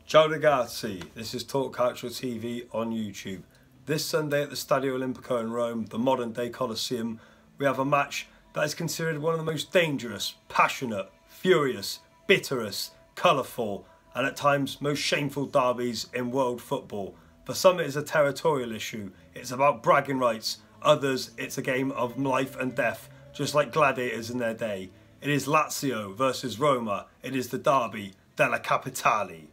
Ciao ragazzi, this is Talk Calcio TV on YouTube. This Sunday at the Stadio Olimpicoit in Rome, the modern day Colosseum, we have a match that is considered one of the most dangerous, passionate, furious, bitterest, colourful and at times most shameful derbies in world football. For some it is a territorial issue, it's about bragging rights, others it's a game of life and death, just like gladiators in their day. It is Lazio versus Roma, it is the Derby della Capitale.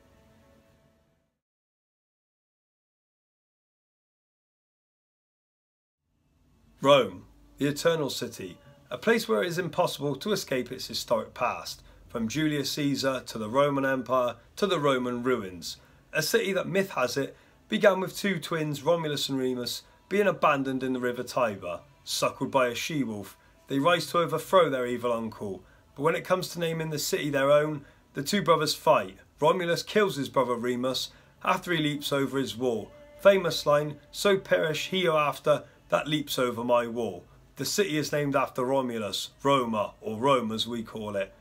Rome, the eternal city, a place where it is impossible to escape its historic past, from Julius Caesar to the Roman Empire to the Roman ruins. A city that myth has it began with two twins, Romulus and Remus, being abandoned in the river Tiber. Suckled by a she-wolf, they rise to overthrow their evil uncle. But when it comes to naming the city their own, the two brothers fight. Romulus kills his brother Remus after he leaps over his wall. Famous line, "So perish he hereafter that leaps over my wall." The city is named after Romulus, Roma, or Rome as we call it.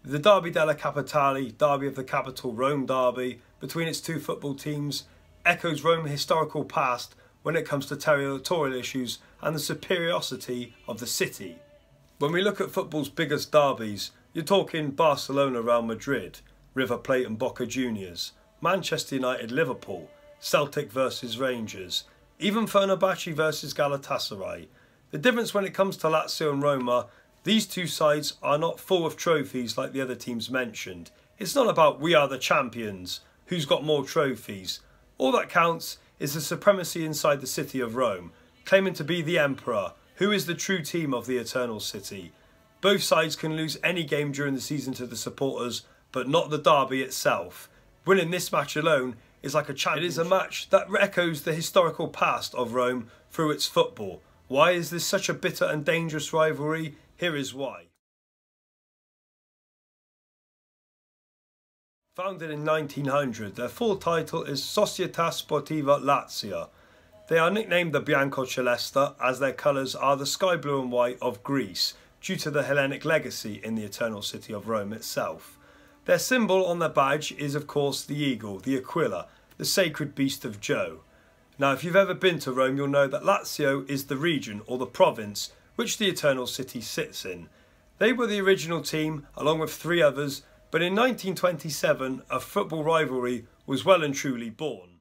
The Derby della Capitale, Derby of the capital, Rome Derby, between its two football teams, echoes Rome's historical past when it comes to territorial issues and the superiority of the city. When we look at football's biggest derbies, you're talking Barcelona, Real Madrid, River Plate and Boca Juniors, Manchester United, Liverpool, Celtic versus Rangers, even Fenerbahce versus Galatasaray. The difference when it comes to Lazio and Roma, these two sides are not full of trophies like the other teams mentioned. It's not about we are the champions, who's got more trophies. All that counts is the supremacy inside the city of Rome, claiming to be the emperor, who is the true team of the eternal city. Both sides can lose any game during the season to the supporters, but not the derby itself. Winning this match alone is like a championship. It is a match that echoes the historical past of Rome through its football. Why is this such a bitter and dangerous rivalry? Here is why. Founded in 1900, their full title is Società Sportiva Lazio. They are nicknamed the Biancoceleste as their colours are the sky blue and white of Greece, due to the Hellenic legacy in the eternal city of Rome itself. Their symbol on their badge is of course the eagle, the aquila, the sacred beast of Jove. Now if you've ever been to Rome you'll know that Lazio is the region or the province which the eternal city sits in. They were the original team along with three others, but in 1927 a football rivalry was well and truly born.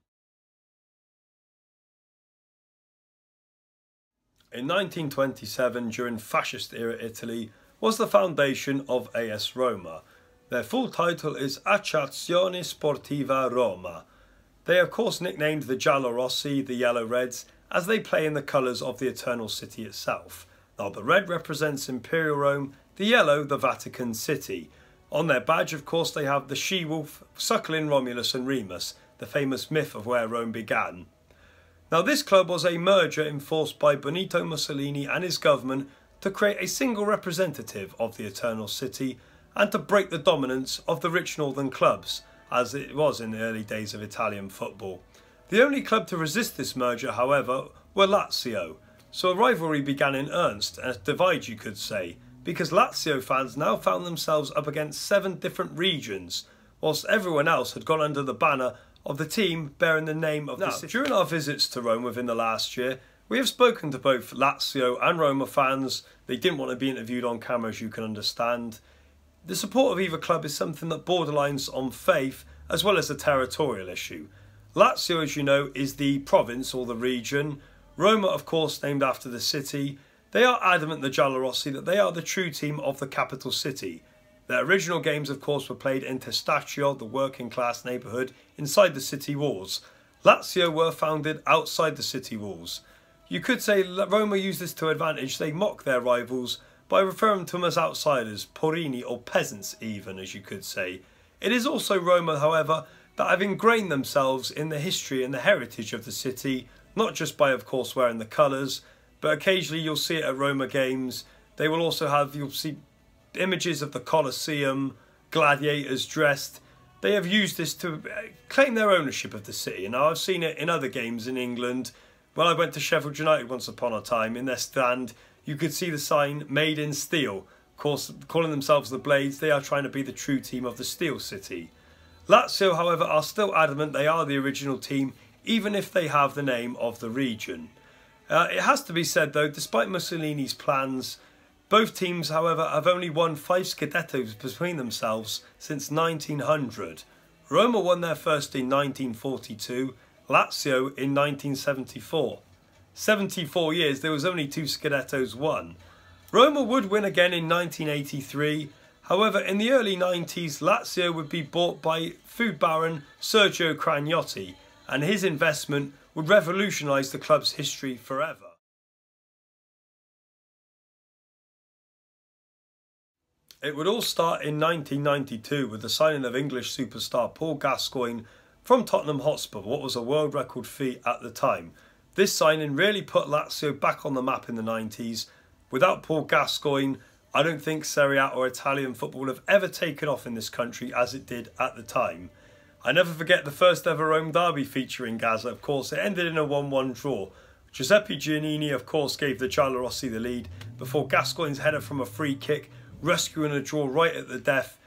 In 1927, during fascist era Italy, was the foundation of AS Roma. Their full title is Associazione Sportiva Roma. They are of course nicknamed the Giallorossi, the Yellow Reds, as they play in the colours of the eternal city itself. Now the red represents Imperial Rome, the yellow the Vatican City. On their badge of course they have the she-wolf suckling Romulus and Remus, the famous myth of where Rome began. Now this club was a merger enforced by Benito Mussolini and his government to create a single representative of the eternal city and to break the dominance of the rich northern clubs, as it was in the early days of Italian football. The only club to resist this merger, however, were Lazio. So a rivalry began in earnest, a divide you could say, because Lazio fans now found themselves up against 7 different regions, whilst everyone else had gone under the banner of the team bearing the name of the city. During our visits to Rome within the last year, we have spoken to both Lazio and Roma fans. They didn't want to be interviewed on camera, as you can understand. The support of either club is something that borderlines on faith as well as a territorial issue. Lazio, as you know, is the province or the region. Roma, of course, named after the city. They are adamant, the Giallorossi, that they are the true team of the capital city. Their original games, of course, were played in Stadio, the working class neighbourhood inside the city walls. Lazio were founded outside the city walls. You could say Roma used this to advantage. They mock their rivals by referring to them as outsiders, porini or peasants even, as you could say. It is also Roma, however, that have ingrained themselves in the history and the heritage of the city, not just by, of course, wearing the colours, but occasionally you'll see it at Roma games. They will also have, you'll see images of the Colosseum, gladiators dressed. They have used this to claim their ownership of the city. And I've seen it in other games in England. When I went to Sheffield United once upon a time, in their stand, you could see the sign "Made in Steel." Of course, calling themselves the Blades, they are trying to be the true team of the Steel City. Lazio, however, are still adamant they are the original team, even if they have the name of the region. It has to be said though, despite Mussolini's plans, both teams, however, have only won 5 Scudettos between themselves since 1900. Roma won their first in 1942, Lazio in 1974. 74 years, there was only 2 Scudettos won. Roma would win again in 1983. However, in the early 90s, Lazio would be bought by food baron Sergio Cragnotti, and his investment would revolutionise the club's history forever. It would all start in 1992 with the signing of English superstar Paul Gascoigne from Tottenham Hotspur, what was a world record fee at the time. This signing really put Lazio back on the map in the 90s. Without Paul Gascoigne, I don't think Serie A or Italian football would have ever taken off in this country as it did at the time. I never forget the first ever Rome derby featuring Gaza. Of course, it ended in a 1-1 draw. Giuseppe Giannini, of course, gave the Giallorossi the lead before Gascoigne's header from a free kick, rescuing a draw right at the death.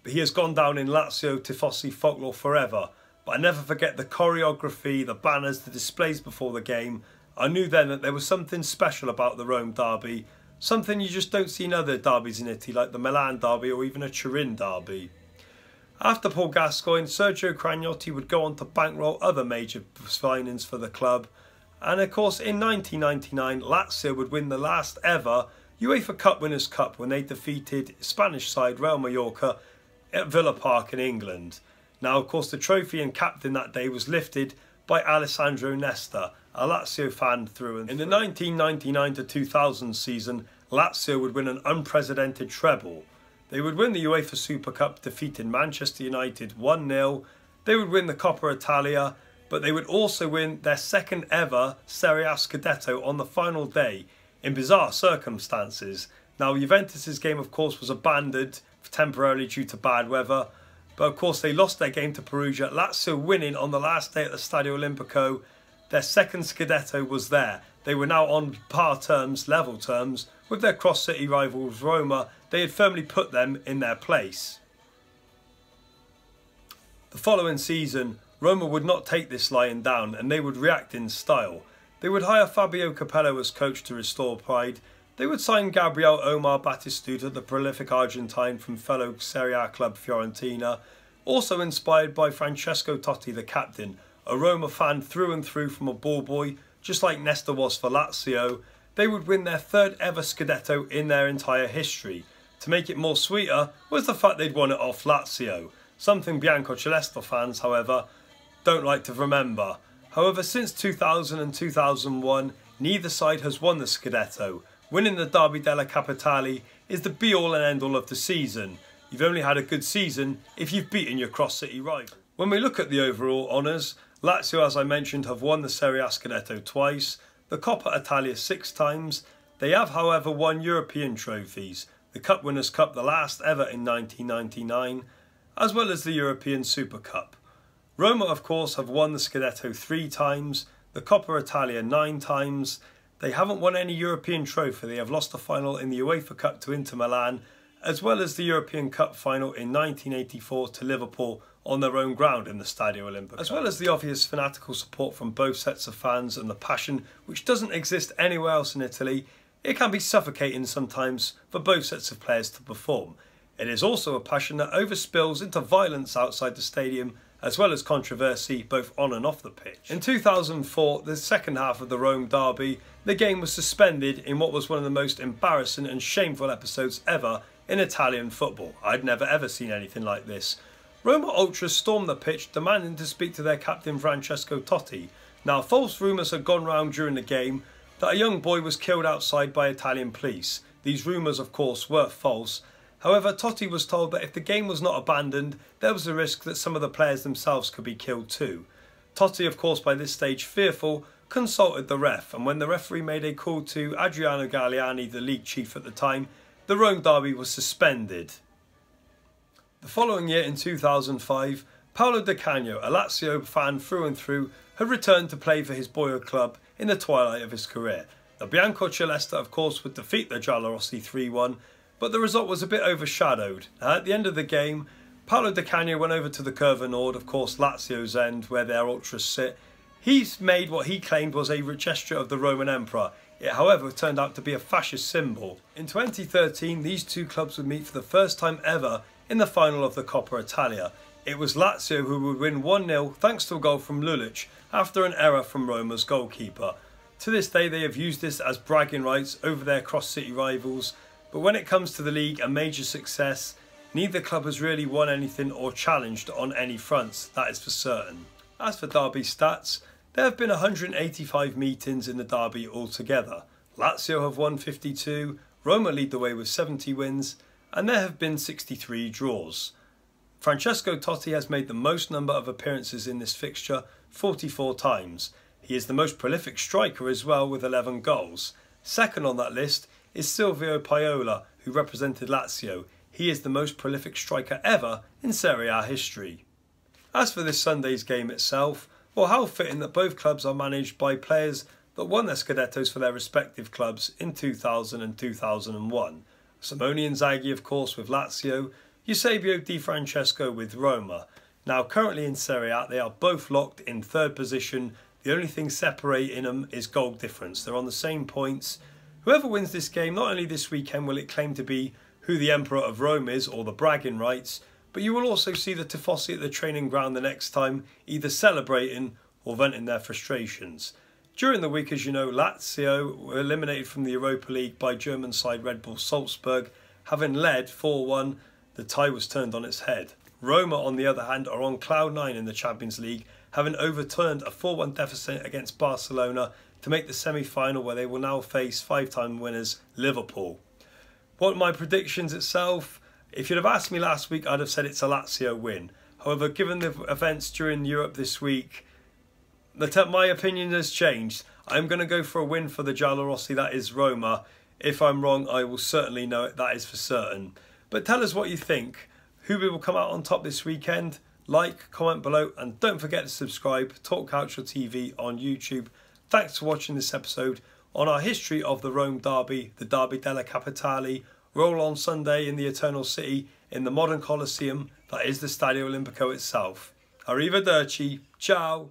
He has gone down in Lazio Tifosi folklore forever. But I never forget the choreography, the banners, the displays before the game. I knew then that there was something special about the Rome derby, something you just don't see in other derbies in Italy, like the Milan derby or even a Turin derby. After Paul Gascoigne, Sergio Cragnotti would go on to bankroll other major signings for the club. And of course, in 1999, Lazio would win the last ever UEFA Cup Winners' Cup when they defeated Spanish side Real Mallorca at Villa Park in England. Now, of course, the trophy and captain that day was lifted by Alessandro Nesta, a Lazio fan through and through. In the 1999-2000 season, Lazio would win an unprecedented treble. They would win the UEFA Super Cup, defeating Manchester United 1-0. They would win the Coppa Italia, but they would also win their second ever Serie A Scudetto on the final day in bizarre circumstances. Now, Juventus's game, of course, was abandoned temporarily due to bad weather. But of course, they lost their game to Perugia. Lazio winning on the last day at the Stadio Olimpicoit. Their second Scudetto was there. They were now on par terms, level terms, with their cross-city rivals Roma. They had firmly put them in their place. The following season, Roma would not take this lying down, and they would react in style. They would hire Fabio Capello as coach to restore pride. They would sign Gabriel Omar Batistuta, the prolific Argentine from fellow Serie A club Fiorentina, also inspired by Francesco Totti, the captain, a Roma fan through and through from a ball boy, just like Nesta was for Lazio. They would win their third ever Scudetto in their entire history. To make it more sweeter was the fact they'd won it off Lazio, something Biancoceleste fans, however, don't like to remember. However, since 2000 and 2001, neither side has won the Scudetto. Winning the Derby della Capitale is the be-all and end-all of the season. You've only had a good season if you've beaten your cross-city rival. When we look at the overall honours, Lazio, as I mentioned, have won the Serie A Scudetto twice, the Coppa Italia 6 times. They have, however, won European trophies, the Cup Winners' Cup, the last ever in 1999, as well as the European Super Cup. Roma, of course, have won the Scudetto 3 times, the Coppa Italia 9 times. They haven't won any European trophy. They have lost the final in the UEFA Cup to Inter Milan, as well as the European Cup final in 1984 to Liverpool on their own ground in the Stadio Olimpicoit. As well as the obvious fanatical support from both sets of fans and the passion which doesn't exist anywhere else in Italy, it can be suffocating sometimes for both sets of players to perform. It is also a passion that overspills into violence outside the stadium, as well as controversy both on and off the pitch. In 2004, the second half of the Rome derby, the game was suspended in what was one of the most embarrassing and shameful episodes ever in Italian football. I'd never ever seen anything like this. Roma ultras stormed the pitch, demanding to speak to their captain Francesco Totti. Now, false rumours had gone round during the game that a young boy was killed outside by Italian police. These rumours, of course, were false. However, Totti was told that if the game was not abandoned, there was a risk that some of the players themselves could be killed too. Totti, of course, by this stage fearful, consulted the ref, and when the referee made a call to Adriano Galliani, the league chief at the time, the Rome derby was suspended. The following year, in 2005, Paolo Di Canio, a Lazio fan through and through, had returned to play for his boyhood club in the twilight of his career. The Biancoceleste, of course, would defeat the Giallorossi 3-1, but the result was a bit overshadowed. At the end of the game, Paolo Di Canio went over to the Curva Nord, of course Lazio's end, where their ultras sit. He's made what he claimed was a gesture of the Roman Emperor. It, however, turned out to be a fascist symbol. In 2013, these two clubs would meet for the first time ever in the final of the Coppa Italia. It was Lazio who would win 1-0 thanks to a goal from Lulic after an error from Roma's goalkeeper. To this day, they have used this as bragging rights over their cross-city rivals, but when it comes to the league, a major success, neither club has really won anything or challenged on any fronts, that is for certain. As for Derby stats, there have been 185 meetings in the Derby altogether. Lazio have won 52, Roma lead the way with 70 wins, and there have been 63 draws. Francesco Totti has made the most number of appearances in this fixture, 44 times. He is the most prolific striker as well with 11 goals. Second on that list is Silvio Paiola, who represented Lazio. He is the most prolific striker ever in Serie A history. As for this Sunday's game itself, well, how fitting that both clubs are managed by players that won their Scudettos for their respective clubs in 2000 and 2001. Simone Inzaghi, of course, with Lazio, Eusebio Di Francesco with Roma. Now, currently in Serie A, they are both locked in third position. The only thing separating them is goal difference. They're on the same points. Whoever wins this game, not only this weekend will it claim to be who the Emperor of Rome is, or the bragging rights, but you will also see the Tifosi at the training ground the next time, either celebrating or venting their frustrations. During the week, as you know, Lazio were eliminated from the Europa League by German side Red Bull Salzburg. Having led 4-1, the tie was turned on its head. Roma, on the other hand, are on cloud 9 in the Champions League, having overturned a 4-1 deficit against Barcelona to make the semi-final, where they will now face five-time winners Liverpool. What are my predictions itself? If you'd have asked me last week, I'd have said it's a Lazio win. However, given the events during Europe this week, my opinion has changed. I'm going to go for a win for the Giallorossi, that is Roma. If I'm wrong, I will certainly know it, that is for certain. But tell us what you think. Who will come out on top this weekend? Like, comment below, and don't forget to subscribe. Talk Calcio TV on YouTube. Thanks for watching this episode on our history of the Rome Derby, the Derby della Capitale. Roll on Sunday in the Eternal City, in the modern Colosseum, that is the Stadio Olimpicoit itself. Arrivederci, ciao!